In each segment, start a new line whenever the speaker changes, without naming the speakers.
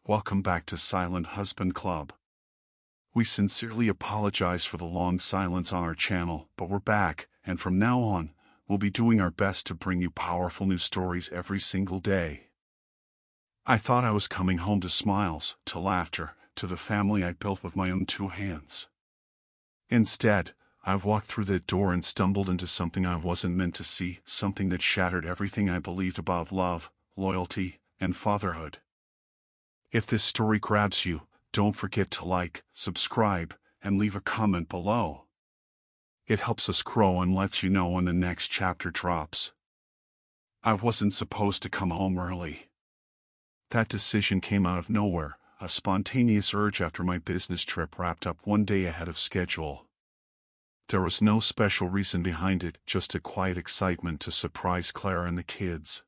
Welcome back to Silent Husband Club. We sincerely apologize for the long silence on our channel, but we're back, and from now on, we'll be doing our best to bring you powerful new stories every single day. I thought I was coming home to smiles, to laughter, to the family I built with my own two hands. Instead, I walked through that door and stumbled into something I wasn't meant to see, something that shattered everything I believed about love, loyalty, and fatherhood. If this story grabs you, don't forget to like, subscribe, and leave a comment below. It helps us grow and lets you know when the next chapter drops. I wasn't supposed to come home early. That decision came out of nowhere, a spontaneous urge after my business trip wrapped up one day ahead of schedule. There was no special reason behind it, just a quiet excitement to surprise Claire and the kids.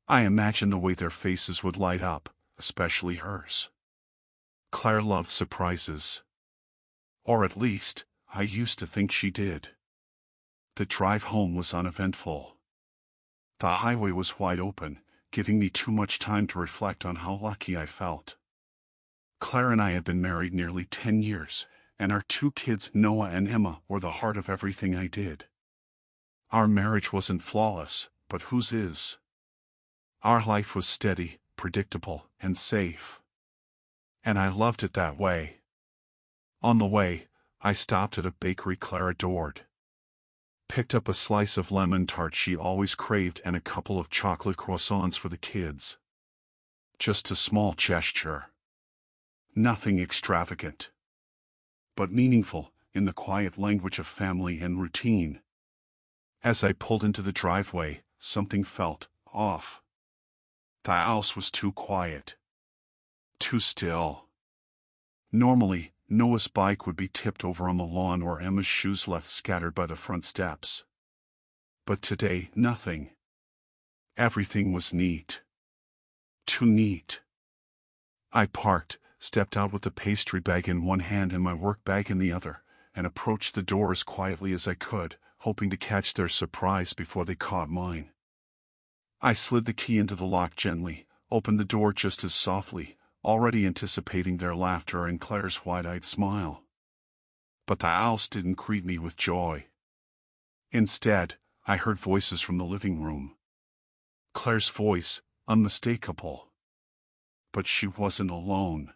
I imagined the way their faces would light up, especially hers. Claire loved surprises. Or at least, I used to think she did. The drive home was uneventful. The highway was wide open, giving me too much time to reflect on how lucky I felt. Claire and I had been married nearly 10 years, and our two kids, Noah and Emma, were the heart of everything I did. Our marriage wasn't flawless, but whose is? Our life was steady, predictable, and safe. And I loved it that way. On the way, I stopped at a bakery Claire adored. Picked up a slice of lemon tart she always craved and a couple of chocolate croissants for the kids. Just a small gesture. Nothing extravagant. But meaningful, in the quiet language of family and routine. As I pulled into the driveway, something felt off. The house was too quiet. Too still. Normally, Noah's bike would be tipped over on the lawn or Emma's shoes left scattered by the front steps. But today, nothing. Everything was neat. Too neat. I parked, stepped out with the pastry bag in one hand and my work bag in the other, and approached the door as quietly as I could, hoping to catch their surprise before they caught mine. I slid the key into the lock gently, opened the door just as softly, already anticipating their laughter and Claire's wide-eyed smile. But the house didn't greet me with joy. Instead, I heard voices from the living room. Claire's voice, unmistakable. But she wasn't alone.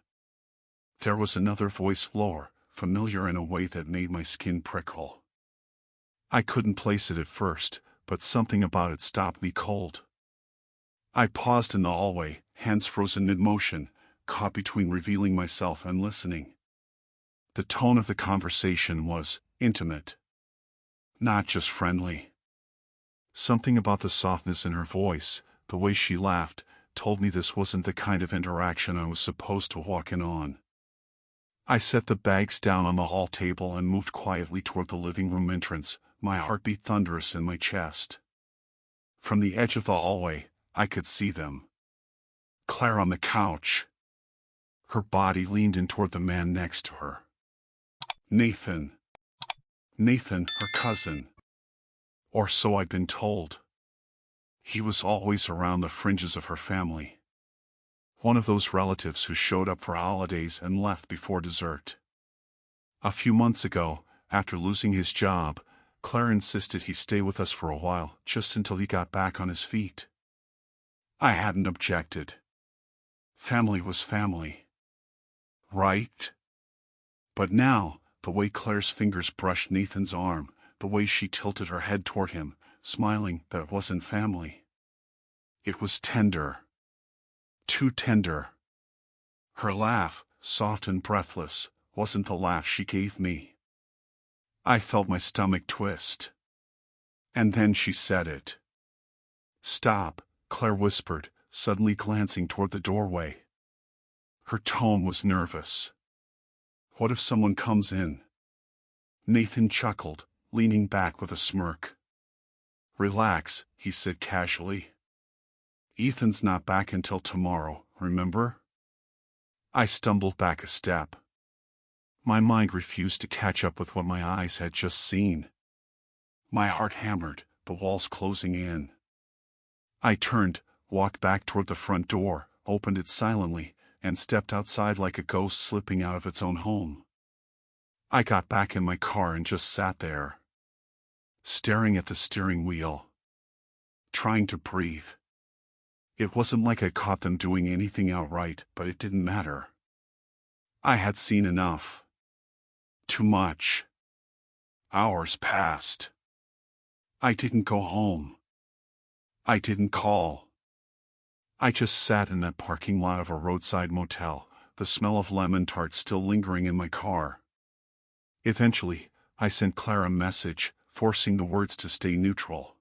There was another voice, lower, familiar in a way that made my skin prickle. I couldn't place it at first, but something about it stopped me cold. I paused in the hallway, hands frozen mid-motion, caught between revealing myself and listening. The tone of the conversation was intimate. Not just friendly. Something about the softness in her voice, the way she laughed, told me this wasn't the kind of interaction I was supposed to walk in on. I set the bags down on the hall table and moved quietly toward the living room entrance, my heartbeat thunderous in my chest. From the edge of the hallway, I could see them. Claire on the couch. Her body leaned in toward the man next to her. Nathan. Nathan, her cousin. Or so I'd been told. He was always around the fringes of her family. One of those relatives who showed up for holidays and left before dessert. A few months ago, after losing his job, Claire insisted he stay with us for a while, just until he got back on his feet. I hadn't objected. Family was family. Right? But now, the way Claire's fingers brushed Nathan's arm, the way she tilted her head toward him, smiling, that wasn't family. It was tender. Too tender. Her laugh, soft and breathless, wasn't the laugh she gave me. I felt my stomach twist. And then she said it. Stop, Claire whispered, suddenly glancing toward the doorway. Her tone was nervous. What if someone comes in? Nathan chuckled, leaning back with a smirk. Relax, he said casually. Ethan's not back until tomorrow, remember? I stumbled back a step. My mind refused to catch up with what my eyes had just seen. My heart hammered, the walls closing in. I turned, walked back toward the front door, opened it silently, and stepped outside like a ghost slipping out of its own home. I got back in my car and just sat there, staring at the steering wheel, trying to breathe. It wasn't like I caught them doing anything outright, but it didn't matter. I had seen enough. Too much. Hours passed. I didn't go home. I didn't call. I just sat in that parking lot of a roadside motel, the smell of lemon tart still lingering in my car. Eventually, I sent Claire a message, forcing the words to stay neutral.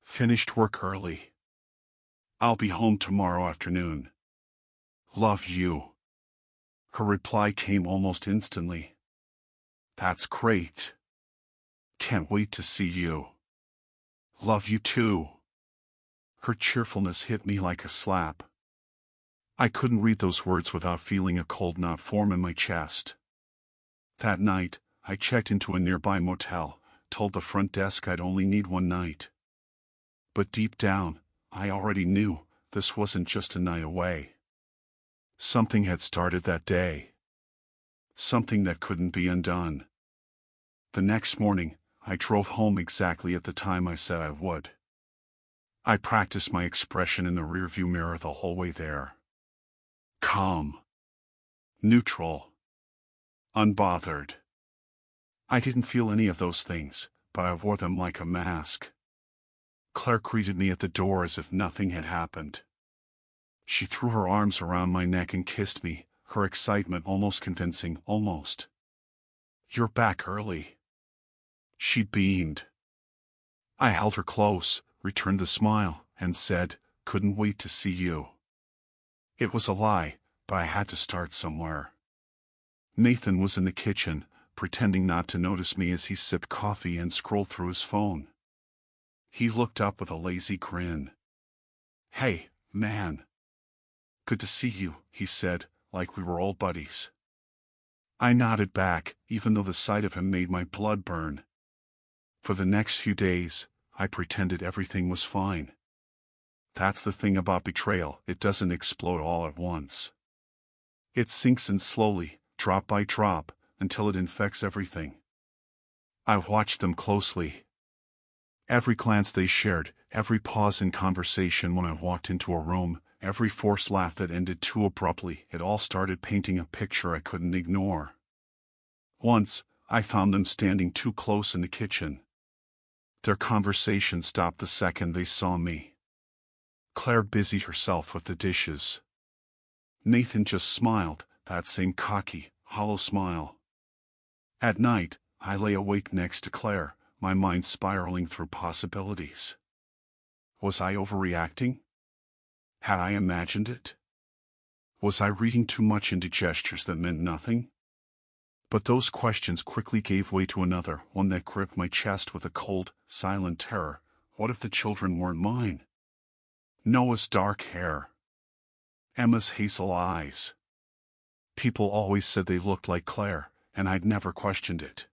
Finished work early. I'll be home tomorrow afternoon. Love you. Her reply came almost instantly. That's great. Can't wait to see you. Love you too. Her cheerfulness hit me like a slap. I couldn't read those words without feeling a cold knot form in my chest. That night, I checked into a nearby motel, told the front desk I'd only need one night. But deep down, I already knew this wasn't just a night away. Something had started that day. Something that couldn't be undone. The next morning, I drove home exactly at the time I said I would. I practiced my expression in the rearview mirror the whole way there. Calm. Neutral. Unbothered. I didn't feel any of those things, but I wore them like a mask. Claire greeted me at the door as if nothing had happened. She threw her arms around my neck and kissed me, her excitement almost convincing, almost. You're back early. She beamed. I held her close, returned the smile, and said, couldn't wait to see you. It was a lie, but I had to start somewhere. Nathan was in the kitchen, pretending not to notice me as he sipped coffee and scrolled through his phone. He looked up with a lazy grin. Hey, man. Good to see you, he said, like we were old buddies. I nodded back, even though the sight of him made my blood burn. For the next few days, I pretended everything was fine. That's the thing about betrayal, it doesn't explode all at once. It sinks in slowly, drop by drop, until it infects everything. I watched them closely. Every glance they shared, every pause in conversation when I walked into a room, every forced laugh that ended too abruptly, it all started painting a picture I couldn't ignore. Once, I found them standing too close in the kitchen. Their conversation stopped the second they saw me. Claire busied herself with the dishes. Nathan just smiled, that same cocky, hollow smile. At night, I lay awake next to Claire, my mind spiraling through possibilities. Was I overreacting? Had I imagined it? Was I reading too much into gestures that meant nothing? But those questions quickly gave way to another, one that gripped my chest with a cold, silent terror. What if the children weren't mine? Noah's dark hair. Emma's hazel eyes. People always said they looked like Claire, and I'd never questioned it.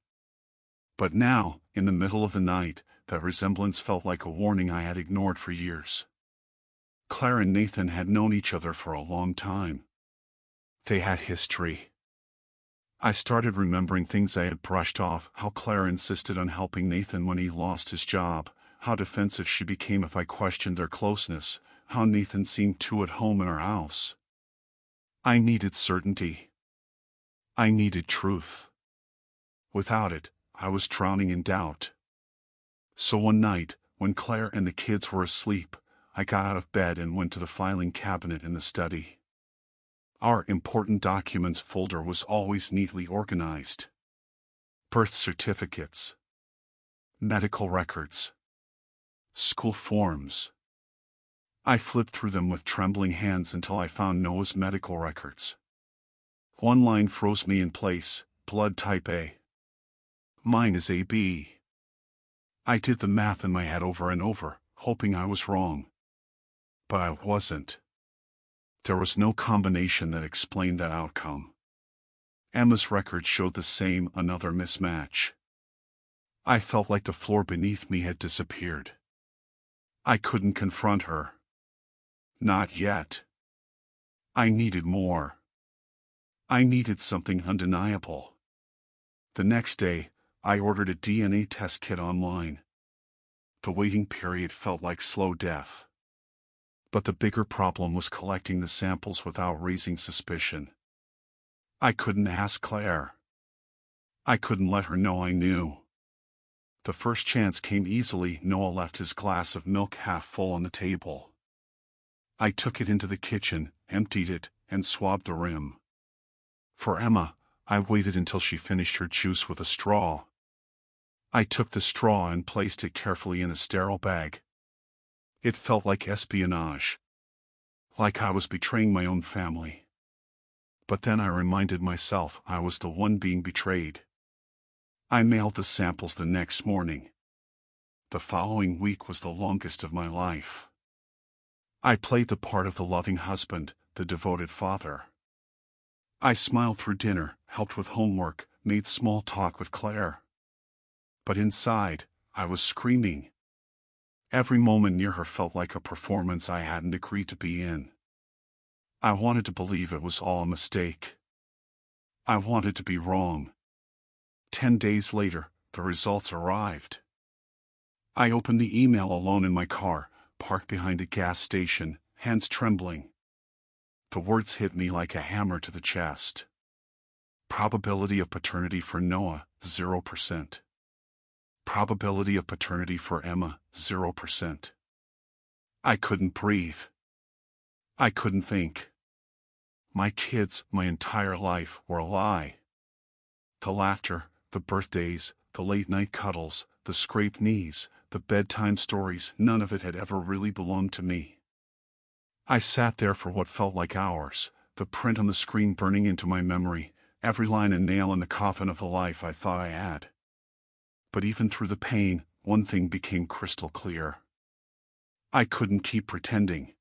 But now, in the middle of the night, that resemblance felt like a warning I had ignored for years. Claire and Nathan had known each other for a long time. They had history. I started remembering things I had brushed off, how Claire insisted on helping Nathan when he lost his job, how defensive she became if I questioned their closeness, how Nathan seemed too at home in our house. I needed certainty. I needed truth. Without it, I was drowning in doubt. So one night, when Claire and the kids were asleep, I got out of bed and went to the filing cabinet in the study. Our important documents folder was always neatly organized. Birth certificates. Medical records. School forms. I flipped through them with trembling hands until I found Noah's medical records. One line froze me in place, blood type A. Mine is AB. I did the math in my head over and over, hoping I was wrong. But I wasn't. There was no combination that explained that outcome. Emma's record showed the same, another mismatch. I felt like the floor beneath me had disappeared. I couldn't confront her. Not yet. I needed more. I needed something undeniable. The next day, I ordered a DNA test kit online. The waiting period felt like slow death. But the bigger problem was collecting the samples without raising suspicion. I couldn't ask Claire. I couldn't let her know I knew. The first chance came easily. Noah left his glass of milk half full on the table. I took it into the kitchen, emptied it, and swabbed the rim. For Emma, I waited until she finished her juice with a straw. I took the straw and placed it carefully in a sterile bag. It felt like espionage. Like I was betraying my own family. But then I reminded myself I was the one being betrayed. I mailed the samples the next morning. The following week was the longest of my life. I played the part of the loving husband, the devoted father. I smiled through dinner, helped with homework, made small talk with Claire. But inside, I was screaming. Every moment near her felt like a performance I hadn't agreed to be in. I wanted to believe it was all a mistake. I wanted to be wrong. 10 days later, the results arrived. I opened the email alone in my car, parked behind a gas station, hands trembling. The words hit me like a hammer to the chest. Probability of paternity for Noah, 0%. Probability of paternity for Emma, 0%. I couldn't breathe. I couldn't think. My kids, my entire life, were a lie. The laughter, the birthdays, the late-night cuddles, the scraped knees, the bedtime stories, none of it had ever really belonged to me. I sat there for what felt like hours, the print on the screen burning into my memory, every line a nail in the coffin of the life I thought I had. But even through the pain, one thing became crystal clear. I couldn't keep pretending.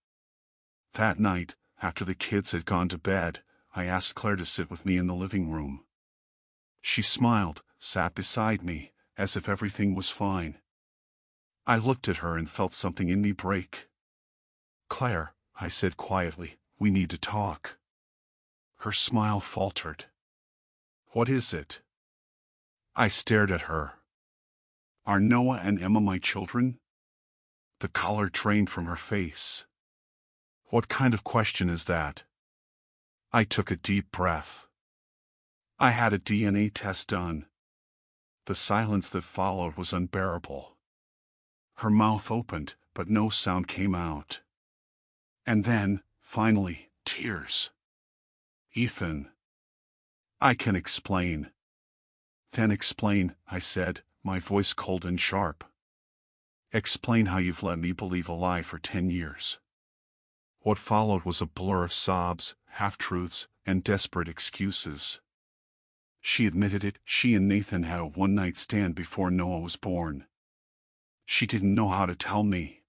That night, after the kids had gone to bed, I asked Claire to sit with me in the living room. She smiled, sat beside me, as if everything was fine. I looked at her and felt something in me break. "Claire," I said quietly, "we need to talk." Her smile faltered. "What is it?" I stared at her. "Are Noah and Emma my children?" The color drained from her face. "What kind of question is that?" I took a deep breath. I had a DNA test done. The silence that followed was unbearable. Her mouth opened, but no sound came out. And then, finally, tears. "Ethan." "I can explain." "Then explain," I said, my voice cold and sharp. "Explain how you've let me believe a lie for 10 years. What followed was a blur of sobs, half-truths, and desperate excuses. She admitted it, she and Nathan had a one-night stand before Noah was born. She didn't know how to tell me.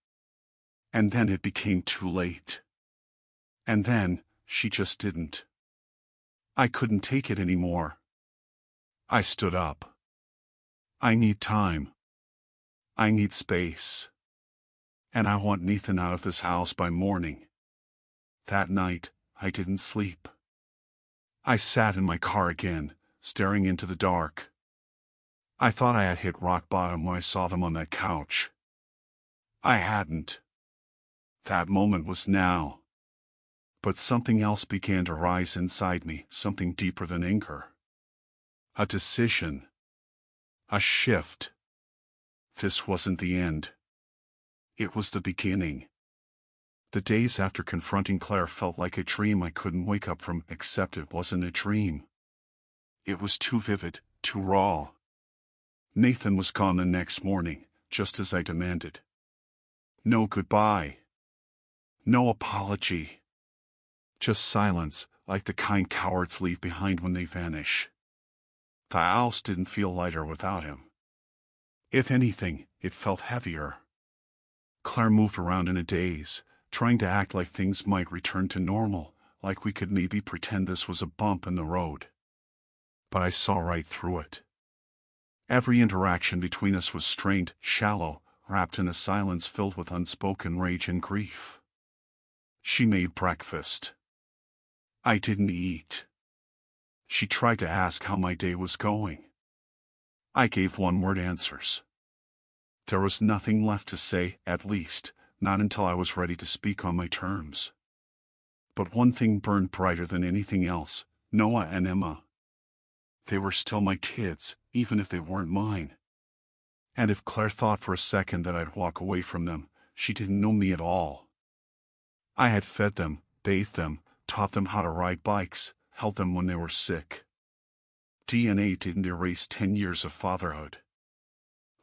And then it became too late. And then, she just didn't. I couldn't take it anymore. I stood up. "I need time. I need space. And I want Nathan out of this house by morning." That night, I didn't sleep. I sat in my car again, staring into the dark. I thought I had hit rock bottom when I saw them on that couch. I hadn't. That moment was now. But something else began to rise inside me, something deeper than anger. A decision. A shift. This wasn't the end. It was the beginning. The days after confronting Claire felt like a dream I couldn't wake up from, except it wasn't a dream. It was too vivid, too raw. Nathan was gone the next morning, just as I demanded. No goodbye. No apology. Just silence, like the kind cowards leave behind when they vanish. The house didn't feel lighter without him. If anything, it felt heavier. Claire moved around in a daze, trying to act like things might return to normal, like we could maybe pretend this was a bump in the road. But I saw right through it. Every interaction between us was strained, shallow, wrapped in a silence filled with unspoken rage and grief. She made breakfast. I didn't eat. She tried to ask how my day was going. I gave one-word answers. There was nothing left to say, at least, not until I was ready to speak on my terms. But one thing burned brighter than anything else: Noah and Emma. They were still my kids, even if they weren't mine. And if Claire thought for a second that I'd walk away from them, she didn't know me at all. I had fed them, bathed them, taught them how to ride bikes, held them when they were sick. DNA didn't erase 10 years of fatherhood.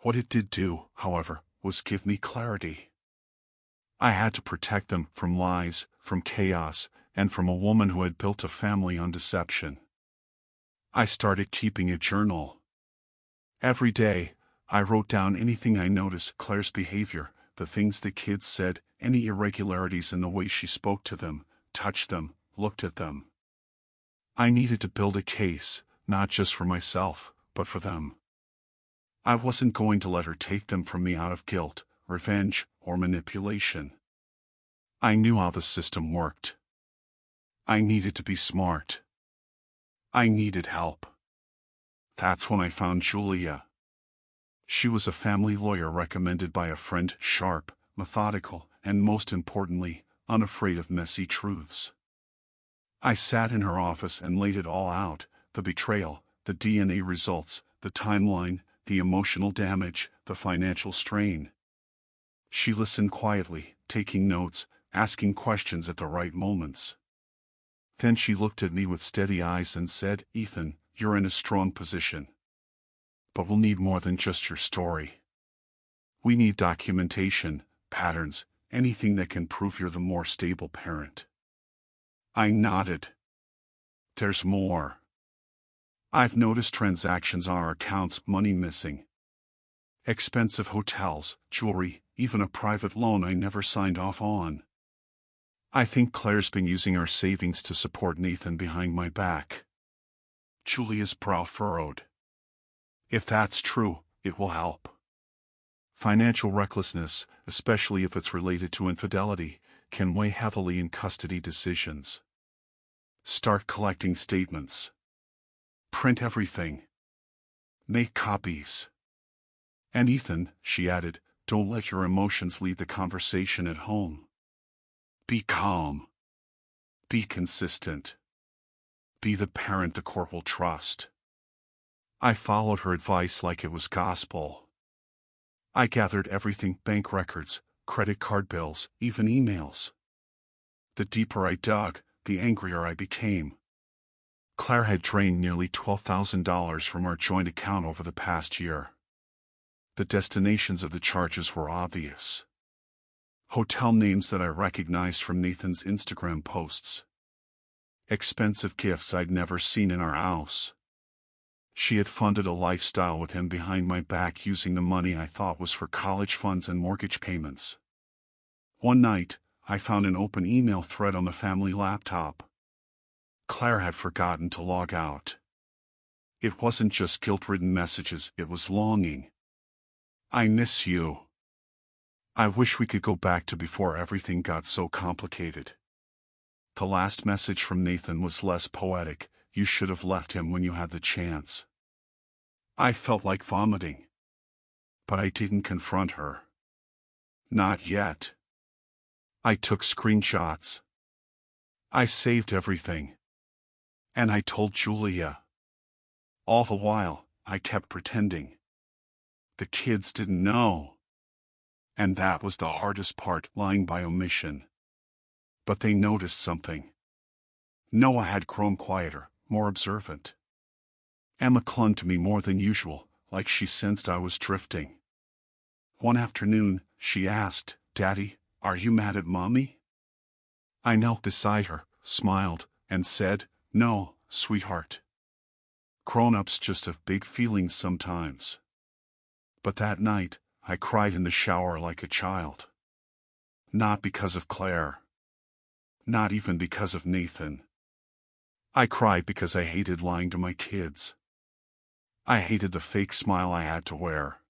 What it did do, however, was give me clarity. I had to protect them from lies, from chaos, and from a woman who had built a family on deception. I started keeping a journal. Every day, I wrote down anything I noticed: Claire's behavior, the things the kids said, any irregularities in the way she spoke to them, touched them, looked at them. I needed to build a case, not just for myself, but for them. I wasn't going to let her take them from me out of guilt, revenge, or manipulation. I knew how the system worked. I needed to be smart. I needed help. That's when I found Julia. She was a family lawyer recommended by a friend, sharp, methodical, and most importantly, unafraid of messy truths. I sat in her office and laid it all out: the betrayal, the DNA results, the timeline, the emotional damage, the financial strain. She listened quietly, taking notes, asking questions at the right moments. Then she looked at me with steady eyes and said, "Ethan, you're in a strong position. But we'll need more than just your story. We need documentation, patterns, anything that can prove you're the more stable parent." I nodded. "There's more. I've noticed transactions on our accounts: money missing. Expensive hotels, jewelry, even a private loan I never signed off on. I think Claire's been using our savings to support Nathan behind my back." Julia's brow furrowed. "If that's true, it will help. Financial recklessness, especially if it's related to infidelity, can weigh heavily in custody decisions. Start collecting statements. Print everything. Make copies. And Ethan," she added, "don't let your emotions lead the conversation at home. Be calm. Be consistent. Be the parent the court will trust." I followed her advice like it was gospel. I gathered everything: bank records, credit card bills, even emails. The deeper I dug, the angrier I became. Claire had drained nearly $12,000 from our joint account over the past year. The destinations of the charges were obvious. Hotel names that I recognized from Nathan's Instagram posts. Expensive gifts I'd never seen in our house. She had funded a lifestyle with him behind my back, using the money I thought was for college funds and mortgage payments. One night, I found an open email thread on the family laptop. Claire had forgotten to log out. It wasn't just guilt-ridden messages, it was longing. "I miss you. I wish we could go back to before everything got so complicated." The last message from Nathan was less poetic: "You should have left him when you had the chance." I felt like vomiting. But I didn't confront her. Not yet. I took screenshots. I saved everything. And I told Julia. All the while, I kept pretending. The kids didn't know. And that was the hardest part: lying by omission. But they noticed something. Noah had grown quieter, more observant. Emma clung to me more than usual, like she sensed I was drifting. One afternoon, she asked, "Daddy, are you mad at Mommy?" I knelt beside her, smiled, and said, "No, sweetheart. Grown-ups just have big feelings sometimes." But that night, I cried in the shower like a child. Not because of Claire. Not even because of Nathan. I cried because I hated lying to my kids. I hated the fake smile I had to wear.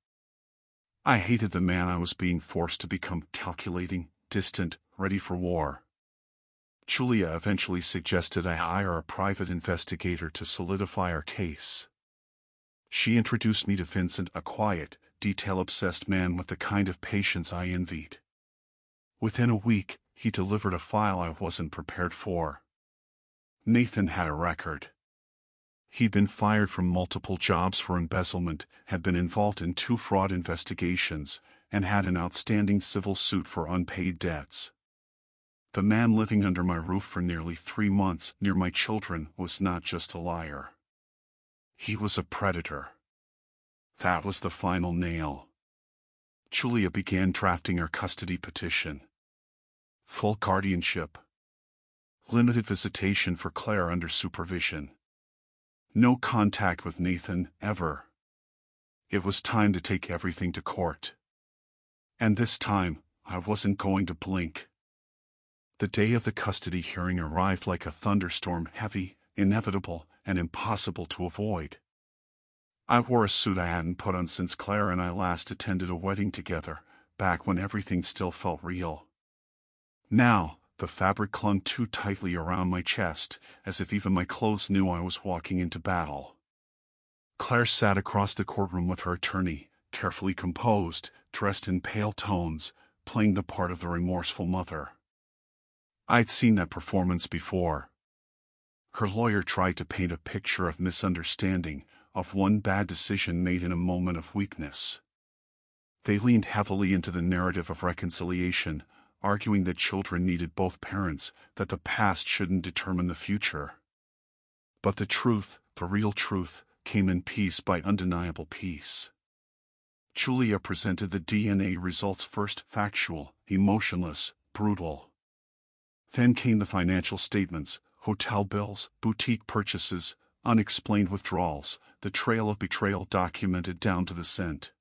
I hated the man I was being forced to become: calculating, distant, ready for war. Julia eventually suggested I hire a private investigator to solidify our case. She introduced me to Vincent, a quiet, detail-obsessed man with the kind of patience I envied. Within a week, he delivered a file I wasn't prepared for. Nathan had a record. He'd been fired from multiple jobs for embezzlement, had been involved in 2 fraud investigations, and had an outstanding civil suit for unpaid debts. The man living under my roof for nearly 3 months near my children was not just a liar. He was a predator. That was the final nail. Julia began drafting our custody petition. Full guardianship. Limited visitation for Claire under supervision. No contact with Nathan, ever. It was time to take everything to court. And this time, I wasn't going to blink. The day of the custody hearing arrived like a thunderstorm, heavy, inevitable, and impossible to avoid. I wore a suit I hadn't put on since Claire and I last attended a wedding together, back when everything still felt real. Now, the fabric clung too tightly around my chest, as if even my clothes knew I was walking into battle. Claire sat across the courtroom with her attorney, carefully composed, dressed in pale tones, playing the part of the remorseful mother. I'd seen that performance before. Her lawyer tried to paint a picture of misunderstanding, of one bad decision made in a moment of weakness. They leaned heavily into the narrative of reconciliation, arguing that children needed both parents, that the past shouldn't determine the future. But the truth, the real truth, came in piece by undeniable piece. Julia presented the DNA results first, factual, emotionless, brutal. Then came the financial statements, hotel bills, boutique purchases, unexplained withdrawals, the trail of betrayal documented down to the cent.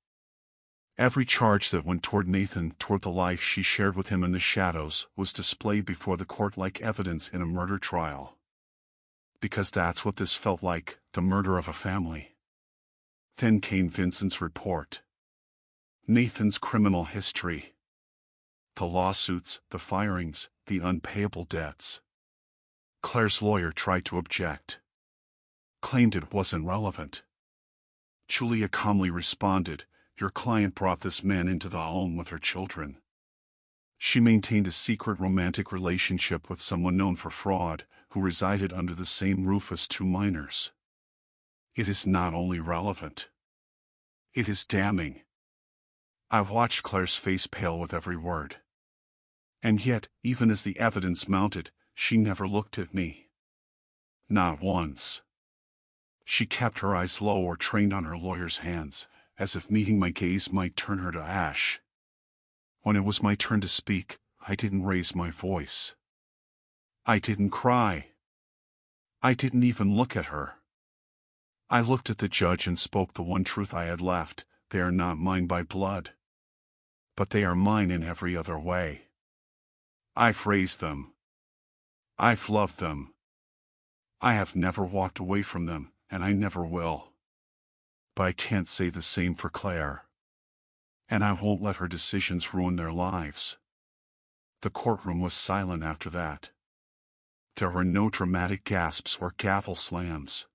Every charge that went toward Nathan, toward the life she shared with him in the shadows, was displayed before the court like evidence in a murder trial. Because that's what this felt like, the murder of a family. Then came Vincent's report. Nathan's criminal history. The lawsuits, the firings, the unpayable debts. Claire's lawyer tried to object. Claimed it wasn't relevant. Julia calmly responded, "Your client brought this man into the home with her children. She maintained a secret romantic relationship with someone known for fraud, who resided under the same roof as 2 minors. It is not only relevant. It is damning." I watched Claire's face pale with every word. And yet, even as the evidence mounted, she never looked at me. Not once. She kept her eyes low or trained on her lawyer's hands, as if meeting my gaze might turn her to ash. When it was my turn to speak, I didn't raise my voice. I didn't cry. I didn't even look at her. I looked at the judge and spoke the one truth I had left: they are not mine by blood. But they are mine in every other way. I've raised them. I've loved them. I have never walked away from them, and I never will. But I can't say the same for Claire. And I won't let her decisions ruin their lives. The courtroom was silent after that. There were no dramatic gasps or gavel slams.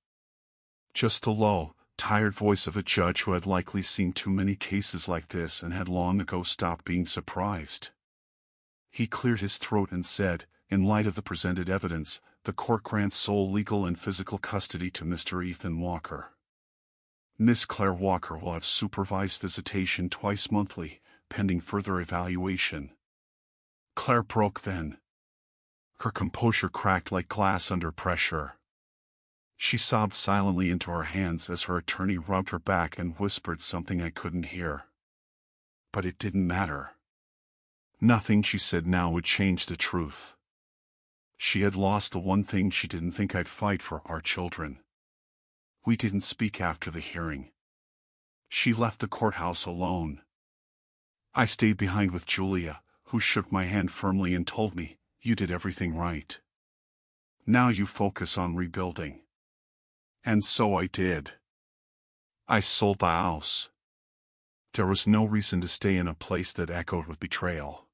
Just the low, tired voice of a judge who had likely seen too many cases like this and had long ago stopped being surprised. He cleared his throat and said, "In light of the presented evidence, the court grants sole legal and physical custody to Mr. Ethan Walker. Miss Claire Walker will have supervised visitation twice monthly, pending further evaluation." Claire broke then. Her composure cracked like glass under pressure. She sobbed silently into her hands as her attorney rubbed her back and whispered something I couldn't hear. But it didn't matter. Nothing she said now would change the truth. She had lost the one thing she didn't think I'd fight for: our children. We didn't speak after the hearing. She left the courthouse alone. I stayed behind with Julia, who shook my hand firmly and told me, "You did everything right. Now you focus on rebuilding." And so I did. I sold the house. There was no reason to stay in a place that echoed with betrayal.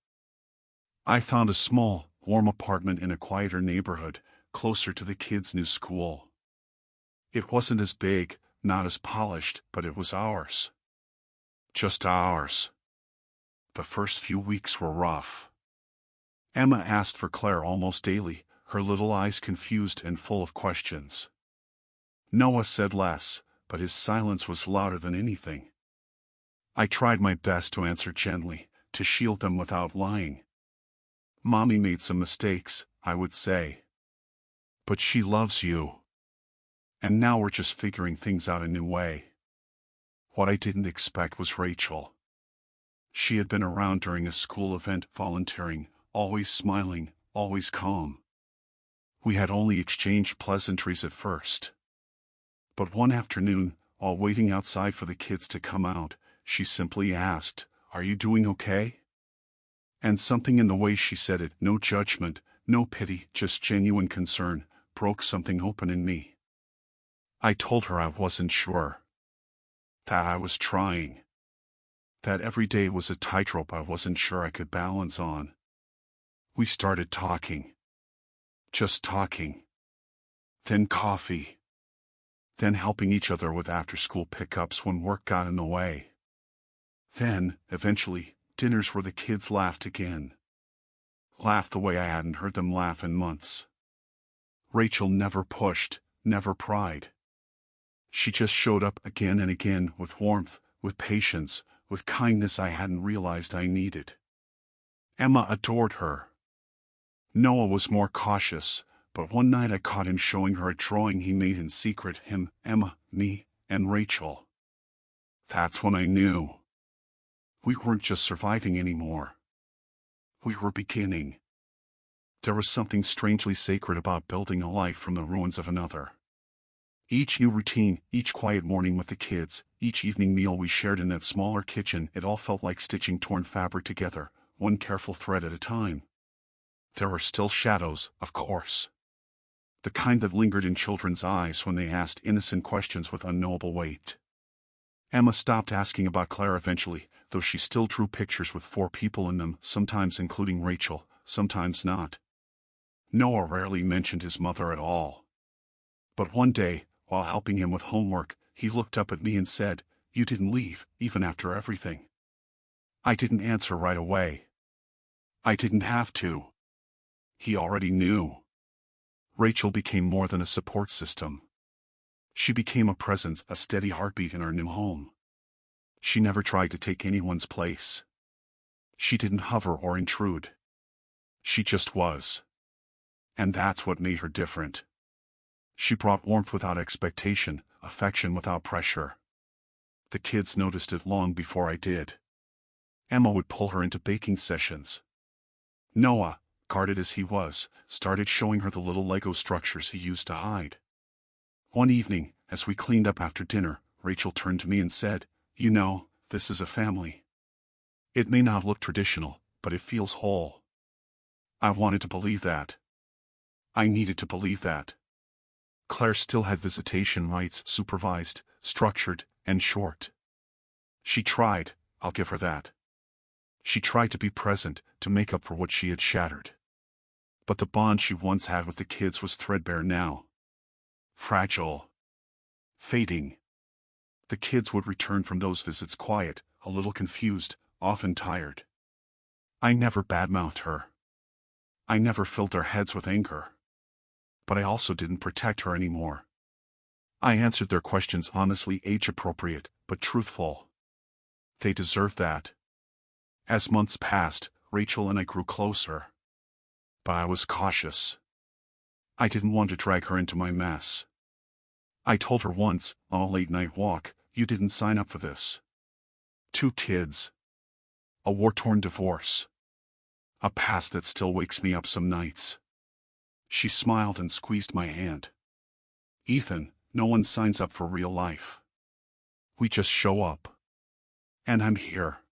I found a small, warm apartment in a quieter neighborhood, closer to the kids' new school. It wasn't as big, not as polished, but it was ours. Just ours. The first few weeks were rough. Emma asked for Claire almost daily, her little eyes confused and full of questions. Noah said less, but his silence was louder than anything. I tried my best to answer gently, to shield them without lying. Mommy made some mistakes, I would say. But she loves you. And now we're just figuring things out a new way. What I didn't expect was Rachel. She had been around during a school event, volunteering, always smiling, always calm. We had only exchanged pleasantries at first. But one afternoon, while waiting outside for the kids to come out, she simply asked, "Are you doing okay?" And something in the way she said it, no judgment, no pity, just genuine concern, broke something open in me. I told her I wasn't sure. That I was trying. That every day was a tightrope I wasn't sure I could balance on. We started talking. Just talking. Then coffee. Then helping each other with after-school pickups when work got in the way. Then, eventually, dinners where the kids laughed again. Laughed the way I hadn't heard them laugh in months. Rachel never pushed, never pried. She just showed up again and again with warmth, with patience, with kindness I hadn't realized I needed. Emma adored her. Noah was more cautious, but one night I caught him showing her a drawing he made in secret, him, Emma, me, and Rachel. That's when I knew. We weren't just surviving anymore. We were beginning. There was something strangely sacred about building a life from the ruins of another. Each new routine, each quiet morning with the kids, each evening meal we shared in that smaller kitchen, it all felt like stitching torn fabric together, one careful thread at a time. There were still shadows, of course. The kind that lingered in children's eyes when they asked innocent questions with unknowable weight. Emma stopped asking about Claire eventually, though she still drew pictures with 4 people in them, sometimes including Rachel, sometimes not. Noah rarely mentioned his mother at all. But one day, while helping him with homework, he looked up at me and said, "You didn't leave, even after everything." I didn't answer right away. I didn't have to. He already knew. Rachel became more than a support system. She became a presence, a steady heartbeat in our new home. She never tried to take anyone's place. She didn't hover or intrude. She just was. And that's what made her different. She brought warmth without expectation, affection without pressure. The kids noticed it long before I did. Emma would pull her into baking sessions. Noah, guarded as he was, started showing her the little Lego structures he used to hide. One evening, as we cleaned up after dinner, Rachel turned to me and said, "You know, this is a family. It may not look traditional, but it feels whole." I wanted to believe that. I needed to believe that. Claire still had visitation rights, supervised, structured, and short. She tried, I'll give her that. She tried to be present, to make up for what she had shattered. But the bond she once had with the kids was threadbare now. Fragile. Fading. The kids would return from those visits quiet, a little confused, often tired. I never badmouthed her. I never filled their heads with anger. But I also didn't protect her anymore. I answered their questions honestly, age-appropriate, but truthful. They deserved that. As months passed, Rachel and I grew closer. But I was cautious. I didn't want to drag her into my mess. I told her once, on a late-night walk, "You didn't sign up for this." 2 kids. A war-torn divorce. A past that still wakes me up some nights. She smiled and squeezed my hand. "Ethan, no one signs up for real life. We just show up. And I'm here."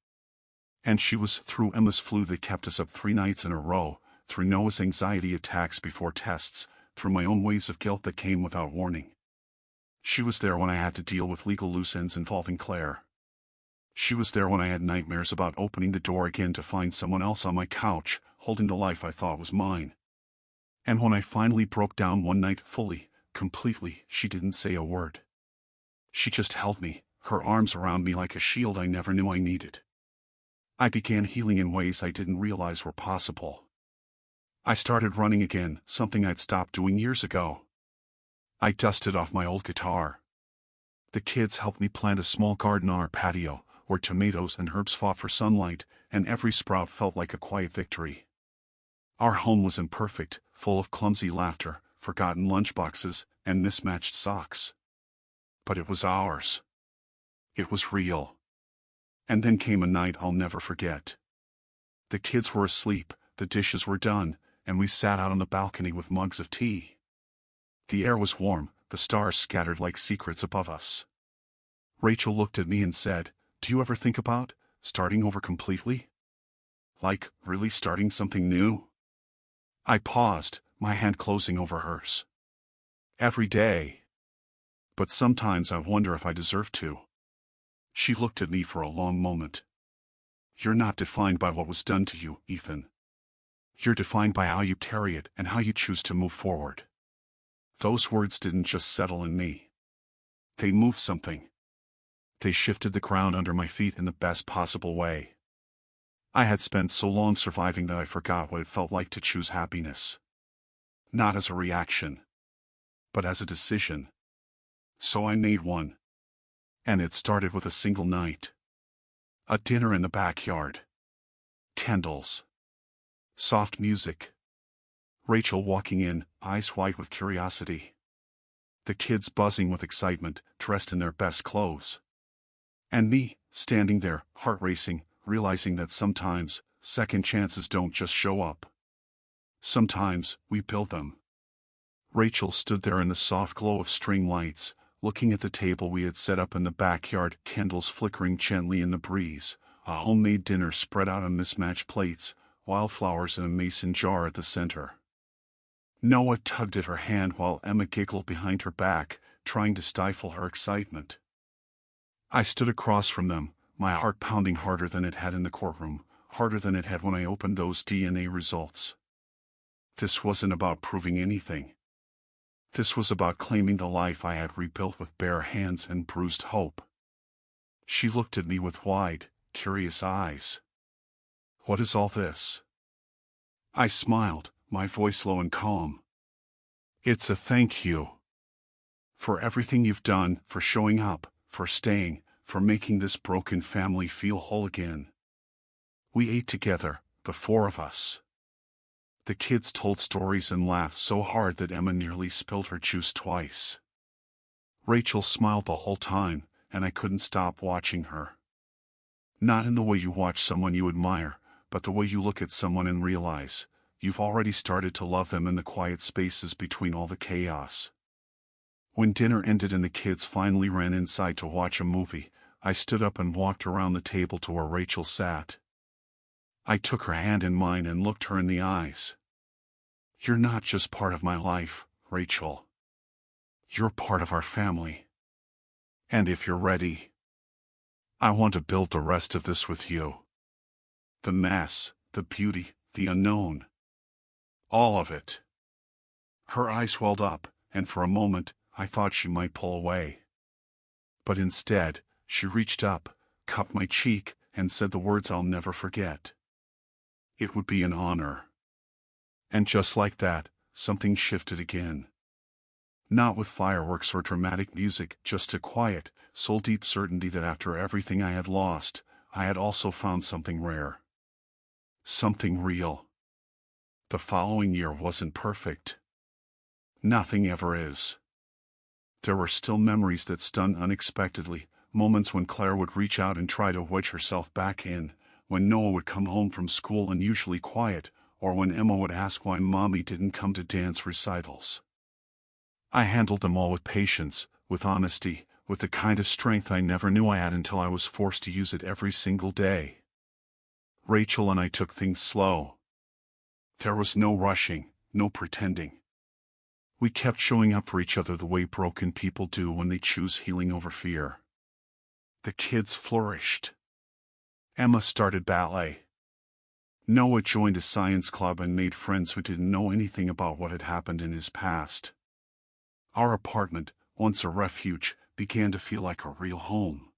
And she was through Emma's flu that kept us up 3 nights in a row, through Noah's anxiety attacks before tests, through my own waves of guilt that came without warning. She was there when I had to deal with legal loose ends involving Claire. She was there when I had nightmares about opening the door again to find someone else on my couch, holding the life I thought was mine. And when I finally broke down one night fully, completely, she didn't say a word. She just held me, her arms around me like a shield I never knew I needed. I began healing in ways I didn't realize were possible. I started running again, something I'd stopped doing years ago. I dusted off my old guitar. The kids helped me plant a small garden on our patio, where tomatoes and herbs fought for sunlight, and every sprout felt like a quiet victory. Our home was imperfect, full of clumsy laughter, forgotten lunchboxes, and mismatched socks. But it was ours. It was real. And then came a night I'll never forget. The kids were asleep, the dishes were done, and we sat out on the balcony with mugs of tea. The air was warm, the stars scattered like secrets above us. Rachel looked at me and said, "Do you ever think about starting over completely? Like, really starting something new?" I paused, my hand closing over hers. "Every day. But sometimes I wonder if I deserve to." She looked at me for a long moment. "You're not defined by what was done to you, Ethan. You're defined by how you carry it and how you choose to move forward." Those words didn't just settle in me. They moved something. They shifted the ground under my feet in the best possible way. I had spent so long surviving that I forgot what it felt like to choose happiness. Not as a reaction, but as a decision. So I made one. And it started with a single night. A dinner in the backyard. Candles. Soft music. Rachel walking in, eyes white with curiosity. The kids buzzing with excitement, dressed in their best clothes. And me, standing there, heart racing, realizing that sometimes, second chances don't just show up. Sometimes, we build them. Rachel stood there in the soft glow of string lights, looking at the table we had set up in the backyard, candles flickering gently in the breeze, a homemade dinner spread out on mismatched plates, wildflowers in a mason jar at the center. Noah tugged at her hand while Emma giggled behind her back, trying to stifle her excitement. I stood across from them, my heart pounding harder than it had in the courtroom, harder than it had when I opened those DNA results. This wasn't about proving anything. This was about claiming the life I had rebuilt with bare hands and bruised hope. She looked at me with wide, curious eyes. "What is all this?" I smiled, my voice low and calm. "It's a thank you. For everything you've done, for showing up, for staying, for making this broken family feel whole again." We ate together, the four of us. The kids told stories and laughed so hard that Emma nearly spilled her juice twice. Rachel smiled the whole time, and I couldn't stop watching her. Not in the way you watch someone you admire, but the way you look at someone and realize you've already started to love them in the quiet spaces between all the chaos. When dinner ended and the kids finally ran inside to watch a movie, I stood up and walked around the table to where Rachel sat. I took her hand in mine and looked her in the eyes. "You're not just part of my life, Rachel. You're part of our family. And if you're ready, I want to build the rest of this with you. The mess, the beauty, the unknown. All of it." Her eyes welled up, and for a moment, I thought she might pull away. But instead, she reached up, cupped my cheek, and said the words I'll never forget. "It would be an honor." And just like that, something shifted again. Not with fireworks or dramatic music, just a quiet, soul-deep certainty that after everything I had lost, I had also found something rare. Something real. The following year wasn't perfect. Nothing ever is. There were still memories that stunned unexpectedly, moments when Claire would reach out and try to wedge herself back in, when Noah would come home from school unusually quiet, or when Emma would ask why Mommy didn't come to dance recitals. I handled them all with patience, with honesty, with the kind of strength I never knew I had until I was forced to use it every single day. Rachel and I took things slow. There was no rushing, no pretending. We kept showing up for each other the way broken people do when they choose healing over fear. The kids flourished. Emma started ballet. Noah joined a science club and made friends who didn't know anything about what had happened in his past. Our apartment, once a refuge, began to feel like a real home.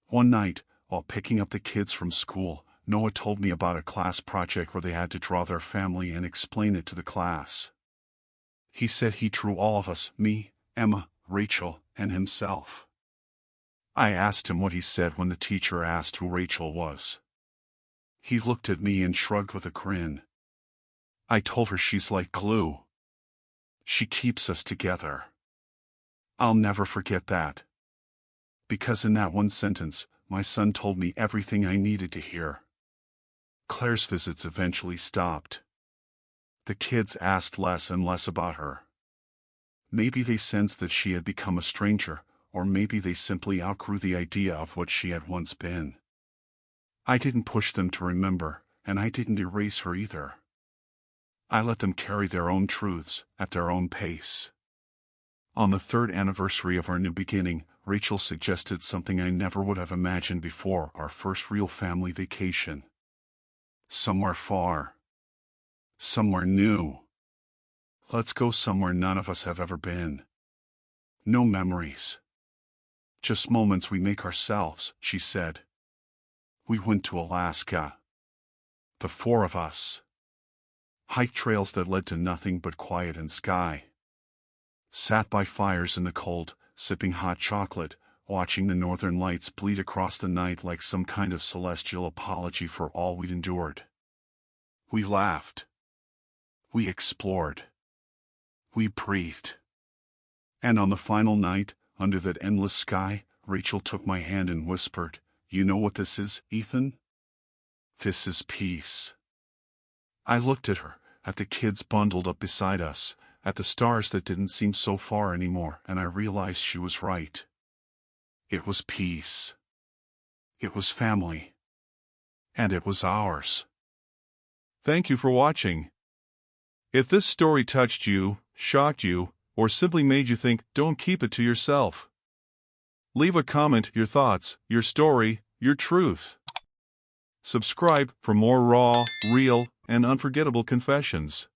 One night, while picking up the kids from school, Noah told me about a class project where they had to draw their family and explain it to the class. He said he drew all of us, me, Emma, Rachel, and himself. I asked him what he said when the teacher asked who Rachel was. He looked at me and shrugged with a grin. I told her she's like glue. She keeps us together. I'll never forget that. Because in that one sentence, my son told me everything I needed to hear. Claire's visits eventually stopped. The kids asked less and less about her. Maybe they sensed that she had become a stranger, or maybe they simply outgrew the idea of what she had once been. I didn't push them to remember, and I didn't erase her either. I let them carry their own truths, at their own pace. On the 3rd anniversary of our new beginning, Rachel suggested something I never would have imagined before: our first real family vacation. Somewhere far. Somewhere new. Let's go somewhere none of us have ever been. No memories. Just moments we make ourselves, she said. We went to Alaska. The 4 of us. Hiked trails that led to nothing but quiet and sky. Sat by fires in the cold, sipping hot chocolate, watching the northern lights bleed across the night like some kind of celestial apology for all we'd endured. We laughed. We explored. We breathed. And on the final night, under that endless sky, Rachel took my hand and whispered, "You know what this is, Ethan? This is peace." I looked at her, at the kids bundled up beside us, at the stars that didn't seem so far anymore, and I realized she was right. It was peace. It was family. And it was ours. Thank you for watching. If this story touched you, shocked you, or simply made you think, don't keep it to yourself. Leave a comment, your thoughts, your story, your truth. Subscribe for more raw, real, and unforgettable confessions.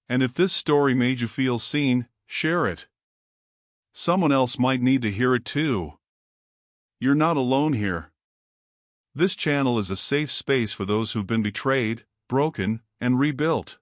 And if this story made you feel seen, share it. Someone else might need to hear it too. You're not alone here. This channel is a safe space for those who've been betrayed, broken, and rebuilt.